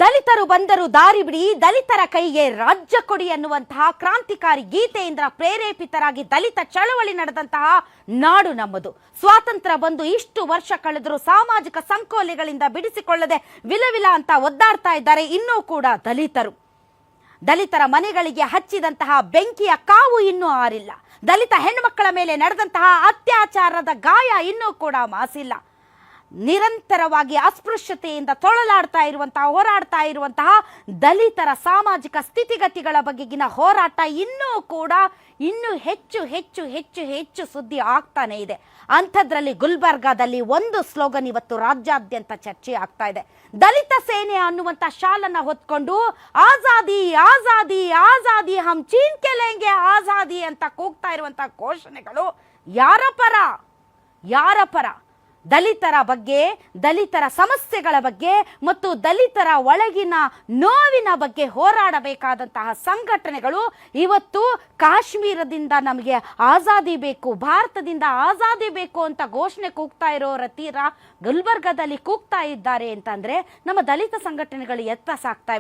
ದಲಿತರು ಬಂದರು ದಾರಿ ಬಿಡಿ, ದಲಿತರ ಕೈಗೆ ರಾಜ್ಯ ಕೊಡಿ ಅನ್ನುವಂತಹ ಕ್ರಾಂತಿಕಾರಿ ಗೀತೆಯಿಂದ ಪ್ರೇರೇಪಿತರಾಗಿ ದಲಿತ ಚಳವಳಿ ನಡೆದಂತಹ ನಾಡು ನಮ್ಮದು. ಸ್ವಾತಂತ್ರ್ಯ ಬಂದು ಇಷ್ಟು ವರ್ಷ ಕಳೆದರೂ ಸಾಮಾಜಿಕ ಸಂಕೋಲೆಗಳಿಂದ ಬಿಡಿಸಿಕೊಳ್ಳದೆ ವಿಲವಿಲ ಅಂತ ಒದ್ದಾಡ್ತಾ ಇದ್ದಾರೆ ಇನ್ನೂ ಕೂಡ ದಲಿತರು. ದಲಿತರ ಮನೆಗಳಿಗೆ ಹಚ್ಚಿದಂತಹ ಬೆಂಕಿಯ ಕಾವು ಇನ್ನೂ ಆರಿಲ್ಲ. ದಲಿತ ಹೆಣ್ಣುಮಕ್ಕಳ ಮೇಲೆ ನಡೆದಂತಹ ಅತ್ಯಾಚಾರದ ಗಾಯ ಇನ್ನೂ ಕೂಡ ಮಾಸಿಲ್ಲ. ನಿರಂತರವಾಗಿ ಅಸ್ಪೃಶ್ಯತೆಯಿಂದ ತೊಳಲಾಡ್ತಾ ಇರುವಂತಹ ಹೋರಾಡ್ತಾ ಇರುವಂತಹ ದಲಿತರ ಸಾಮಾಜಿಕ ಸ್ಥಿತಿಗತಿಗಳ ಬಗೆಗಿನ ಹೋರಾಟ ಇನ್ನೂ ಹೆಚ್ಚು ಹೆಚ್ಚು ಹೆಚ್ಚು ಹೆಚ್ಚು ಸುದ್ದಿ ಆಗ್ತಾನೆ ಇದೆ. ಅಂಥದ್ರಲ್ಲಿ ಗುಲ್ಬರ್ಗಾದಲ್ಲಿ ಒಂದು ಸ್ಲೋಗನ್ ಇವತ್ತು ರಾಜ್ಯಾದ್ಯಂತ ಚರ್ಚೆ ಆಗ್ತಾ ಇದೆ. ದಲಿತ ಸೇನೆ ಅನ್ನುವಂಥ ಶಾಲನ್ನ ಹೊತ್ಕೊಂಡು ಆಜಾದಿ ಆಜಾದಿ ಆಜಾದಿ ಹಮ್ ಚೀನ್ ಕೆ ಲೇಂಗೆ ಆಜಾದಿ ಅಂತ ಕೂಗ್ತಾ ಇರುವಂತಹ ಘೋಷಣೆಗಳು ಯಾರ ಪರ? ದಲಿತರ ಬಗ್ಗೆ, ದಲಿತರ ಸಮಸ್ಯೆಗಳ ಬಗ್ಗೆ ಮತ್ತು ದಲಿತರ ಒಳಗಿನ ನೋವಿನ ಬಗ್ಗೆ ಹೋರಾಡಬೇಕಾದಂತಹ ಸಂಘಟನೆಗಳು ಇವತ್ತು ಕಾಶ್ಮೀರದಿಂದ ನಮಗೆ ಆಜಾದಿ ಬೇಕು, ಭಾರತದಿಂದ ಆಜಾದಿ ಬೇಕು ಅಂತ ಘೋಷಣೆ ಕೂಗ್ತಾ ಇರೋರ ತೀರ ಗುಲ್ಬರ್ಗಾದಲ್ಲಿ ಕೂಗ್ತಾ ಇದ್ದಾರೆ ಅಂತಂದ್ರೆ ನಮ್ಮ ದಲಿತ ಸಂಘಟನೆಗಳು ಎತ್ತ ಸಾಕ್ತಾ